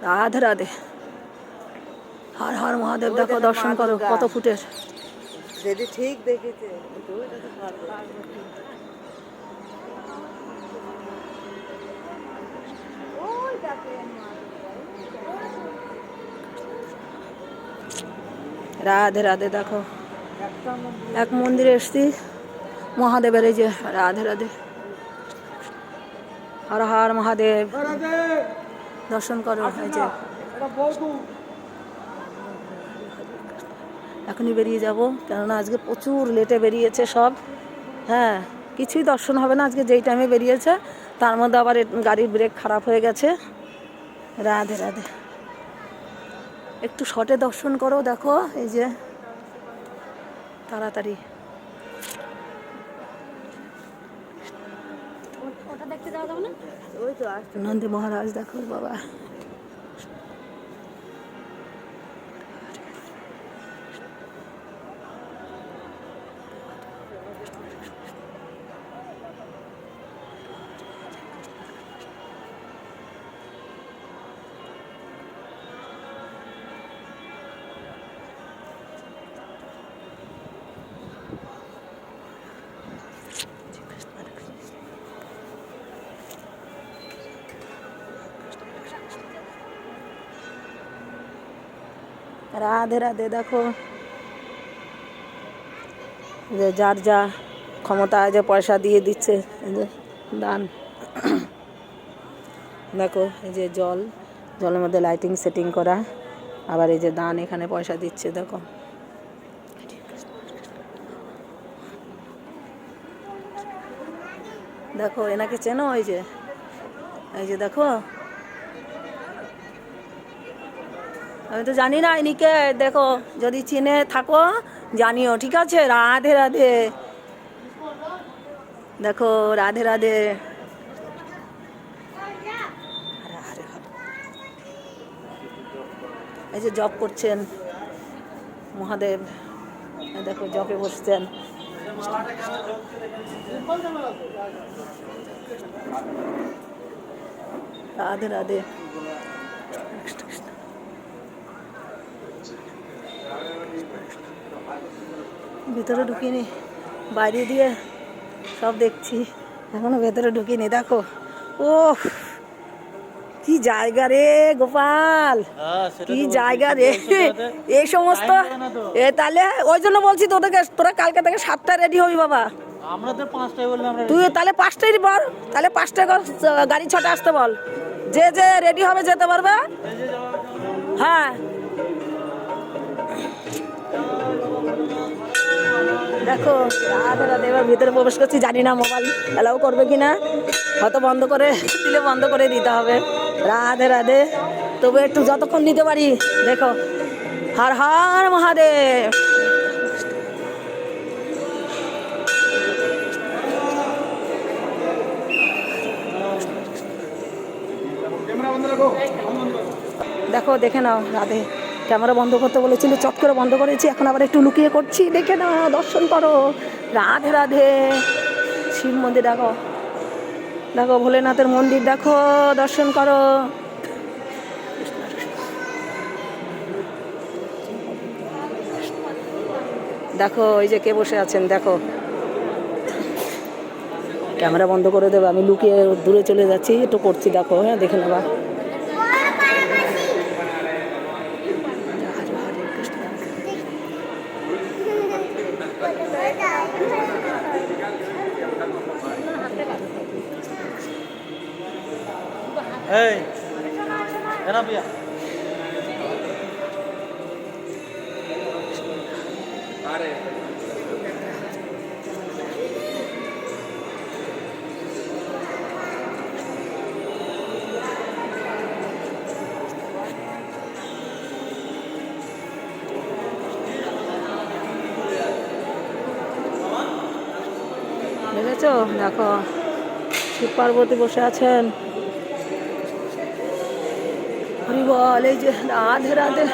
রাধে রাধে। হর হর মহাদেব। দেখো দর্শন করো কত ফুটের। যদি ঠিক দেখেছে রাধে রাধে। দেখো এক মন্দিরে এসছি মহাদেবের, এই যে রাধে রাধে। হর হর মহাদেব। দর্শন করো। এই যে এখনই বেরিয়ে যাব, কেননা আজকে প্রচুর লেটে বেরিয়েছে সব। হ্যাঁ, কিছুই দর্শন হবে না আজকে, যেই টাইমে বেরিয়েছে তার মধ্যে আবার গাড়ির ব্রেক খারাপ হয়ে গেছে। রাধে রাধে। একটু শর্টে দর্শন করো। দেখো এই যে তাড়াতাড়ি। ওটা দেখতে যাওয়া যাবে না? ওই তো আসছে নন্দী মহারাজ। দেখো বাবা, রাধে রাধে। দেখো যে যার যা ক্ষমতা যে পয়সা দিয়ে দিচ্ছে, এই যে দান। দেখো এই যে জলের মধ্যে লাইটিং সেটিং করা, আবার এই যে দান, এখানে পয়সা দিচ্ছে। দেখো দেখো এনাকে চেনো? এই যে দেখো, আমি তো জানি না ইনিকে। দেখো যদি চিনে থাকো জানিও, ঠিক আছে? রাধে রাধে। দেখো রাধে রাধে। এই যে জপ করছেন মহাদেব, দেখো জপে বসছেন। রাধে রাধে। ভিতরে ঢুকিনি, বাইরে দিয়ে সব দেখছি, এখনো ভেতরে ঢুকিনি। দেখো ও কি জায়গা রে গোপাল, কি জায়গা রে এই সমস্ত। তাহলে ওই জন্য বলছি তোদেরকে, তোরা কালকে থেকে 7টায় রেডি হবি বাবা। আমরা তো 5টায় বললাম। তুই তাহলে 5টায় বল, তাহলে 5টায় গাড়ি 6টায় আসতে বল। যে যে রেডি হবে যেতে পারবে। হ্যাঁ দেখো রাধে রাধে। এবার ভিতরে প্রবেশ করছি, জানি না মোবাইল অ্যালাউ করবে কিনা, হয়তো বন্ধ করে দিলে বন্ধ করে দিতে হবে। রাধে রাধে। তবে একটু যতক্ষণ নিতে পারি। দেখো হর হর মহাদেব। দেখো দেখে নাও। রাধে। ক্যামেরা বন্ধ করতে বলেছিল, চট করে বন্ধ করেছি, এখন আবার একটু লুকিয়ে করছি। দেখে নাও, দর্শন করো। রাধে রাধে। শিব মন্দির দেখো, দেখো ভোলেনাথের মন্দির দেখো, দর্শন করো। দেখো ওই যে কে বসে আছেন। দেখো ক্যামেরা বন্ধ করে দেবে, আমি লুকিয়ে দূরে চলে যাচ্ছি, একটু করছি। দেখো হ্যাঁ, দেখে নেবা। এই এনা পিয়া আরে দেখেছো? দেখো শিব পার্বতী বসে আছেন। হরি বল। এই যে রাধে রাধে।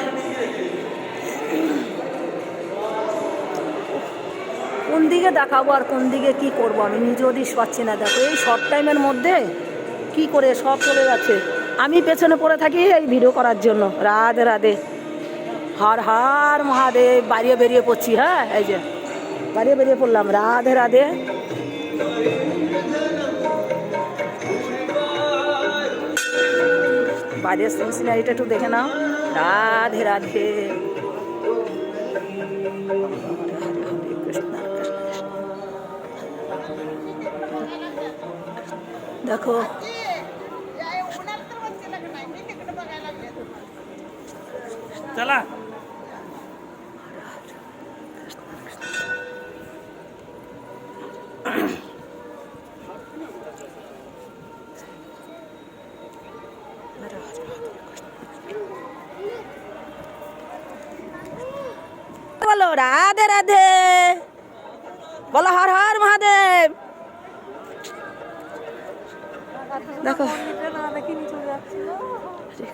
কোন দিকে দেখাবো আর কোন দিকে কি করবো আমি নিজেও দিস পাচ্ছি না। দেখো এই শর্ট টাইমের মধ্যে কি করে সব চলে গেছে। আমি পেছনে পড়ে থাকি এই ভিডিও করার জন্য। রাধে রাধে, হর হর মহাদেব। বাড়িয়ে বেরিয়ে পড়ছি, হ্যাঁ এই যে বাড়িয়ে বেরিয়ে পড়লাম। রাধে রাধে। বাইরের সিনারিটা একটু দেখে নাও। রাধে রাধে। দেখো चला বলো রাধে রাধে, বলো হর হর মহাদেব। দেখো হরে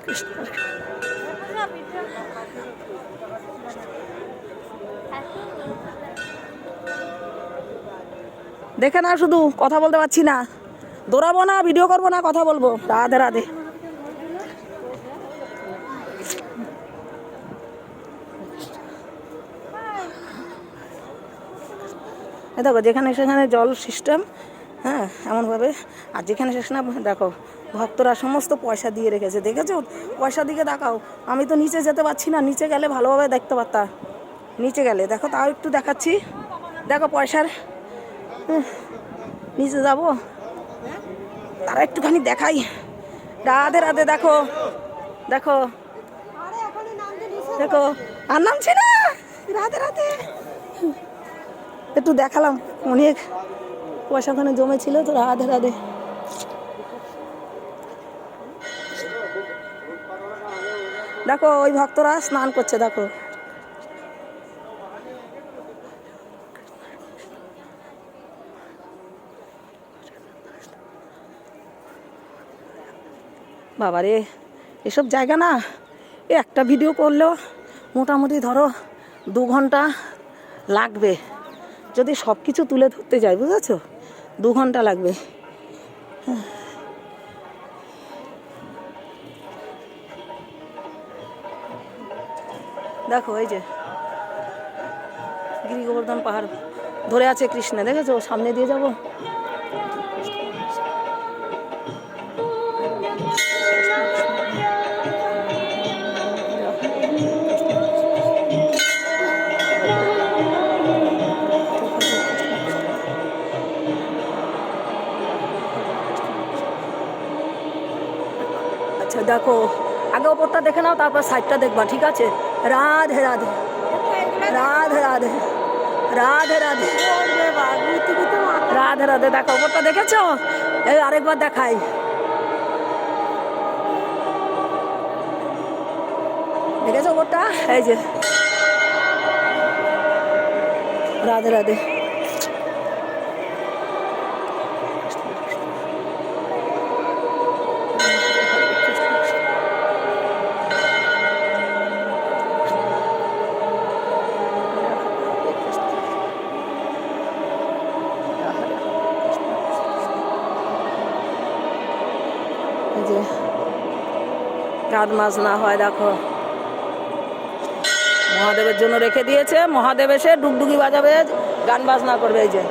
কৃষ্ণ। দেখে না, শুধু কথা বলতে পারছি না, দৌড়াবো না, ভিডিও করবো না, কথা বলবো। রাধে রাধে। দেখো যেখানে সেখানে জল সিস্টেম, হ্যাঁ এমনভাবে। আর যেখানে সেখানে দেখো ভক্তরা সমস্ত পয়সা দিয়ে রেখেছে, দেখেছো? পয়সা দিকে দেখাও। আমি তো নিচে যেতে পারছি না, নিচে গেলে ভালোভাবে দেখতে পারতাম। নিচে গেলে দেখো, তাও একটু দেখাচ্ছি। দেখো পয়সার, নিচে যাব, তারা একটুখানি দেখাই। রাধে রাধে। দেখো দেখো দেখো, আর নামছি না। রাধে রাধে। একটু দেখালাম, অনেক পয়সা ওখানে জমেছিল তো। রাধে রাধে। দেখো ওই ভক্তরা স্নান করছে, দেখো। বাবারে, এসব জায়গা না, একটা ভিডিও করলেও মোটামুটি ধরো 2 ঘন্টা লাগবে। যদি সব কিছু তুলে ধরতে যাই, বুঝেছো, 2 ঘন্টা লাগবে। দেখো এই যে গিরি গোবর্ধন পাহাড় ধরে আছে কৃষ্ণ, দেখেছো? সামনে দিয়ে যাবো। আচ্ছা দেখো, আগে ওপরটা দেখে নাও, তারপর সাইডটা দেখবা, ঠিক আছে? রাধে রাধে, রাধে রাধে, রাধে রাধে, রাধে রাধে। দেখো ওপরটা দেখেছো? এই আরেকবার দেখাই। দেখেছো ওপরটা? এই যে রাধে রাধে। যে গান বাজনা হয়, দেখো মহাদেবের জন্য রেখে দিয়েছে। মহাদেব এসে ডুগডুগি বাজাবে, গান বাজনা করবে। এই যে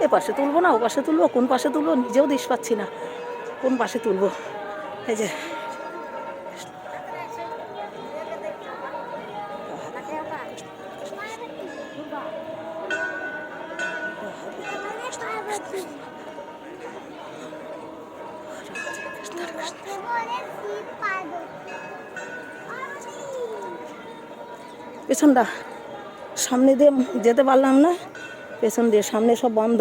এ পাশে তুলবো না ও পাশে তুলবো, কোন পাশে তুলবো নিজেও দিশ পাচ্ছি না, কোন পাশে তুলবো। এই যে পেছনটা, সামনে দিয়ে যেতে পারলাম না, পেছন দিয়ে, সামনে সব বন্ধ।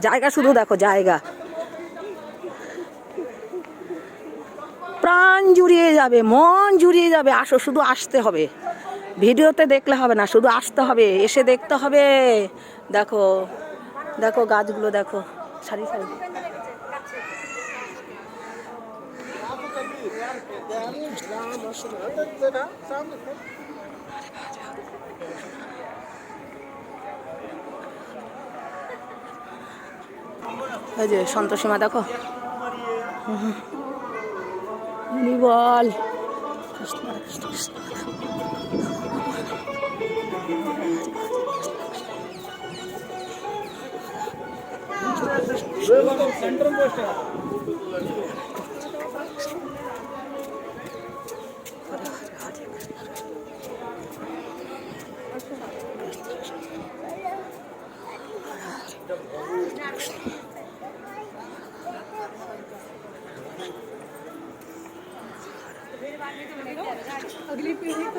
জায়গা শুধু দেখো, জায়গা প্রাণ জুড়ে। জুড়িয়ে যাবে, মন জুড়িয়ে যাবে। আসো, শুধু আসতে হবে, ভিডিওতে দেখলে হবে না, শুধু আসতে হবে, এসে দেখতে হবে। দেখো দেখো গাছগুলো দেখো, সারি সারি। এই যে সন্তোষীমা দেখো, বল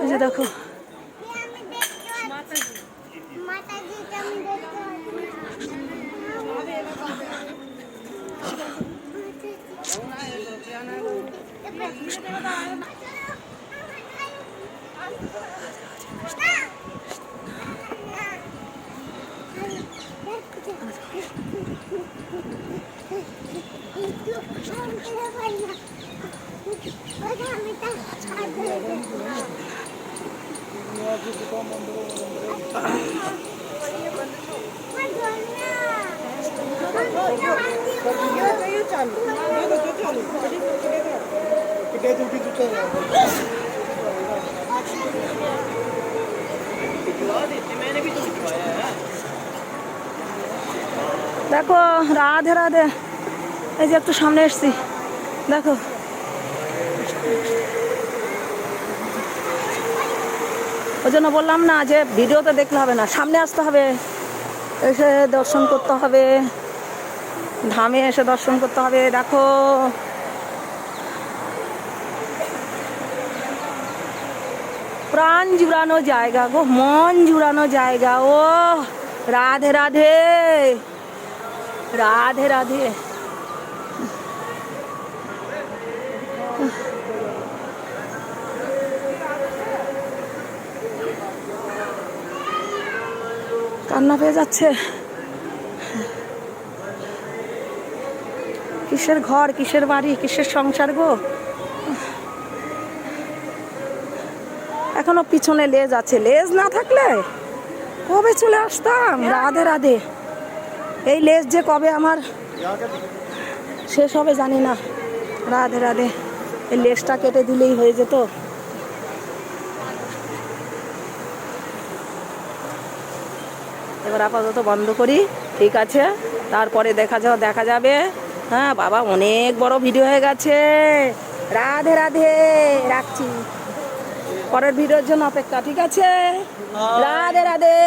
এই যে দেখো, দেখো রাধে রাধে। এই যে একটু সামনে এসছি, দেখো ওই জন্য বললাম না যে ভিডিওতে দেখলে হবে না, সামনে আসতে হবে, এসে দর্শন করতে হবে, ধামে এসে দর্শন করতে হবে। দেখো প্রাণ জুড়ানো জায়গা গো, মন জুড়ানো জায়গা। ও রাধে রাধে রাধে রাধে। কান্না পেয়ে যাচ্ছে। কিসের ঘর, কিসের বাড়ি, কিসের সংসার গো। এখনো পিছনে লেজ আছে, লেজ না থাকলে কবে চলে আসতাম। রাধে রাধে। এই লেজ যে কবে আমার শেষ হবে জানি না। রাধে রাধে। এই লেজটা কেটে দিলেই হয়ে যেত। এবার আপাতত বন্ধ করি, ঠিক আছে, তারপরে দেখা যাবে। হ্যাঁ বাবা, অনেক বড় ভিডিও হয়ে গেছে। রাধে রাধে, রাখছি, পরের ভিডিওর জন্য অপেক্ষা, ঠিক আছে। রাধে রাধে।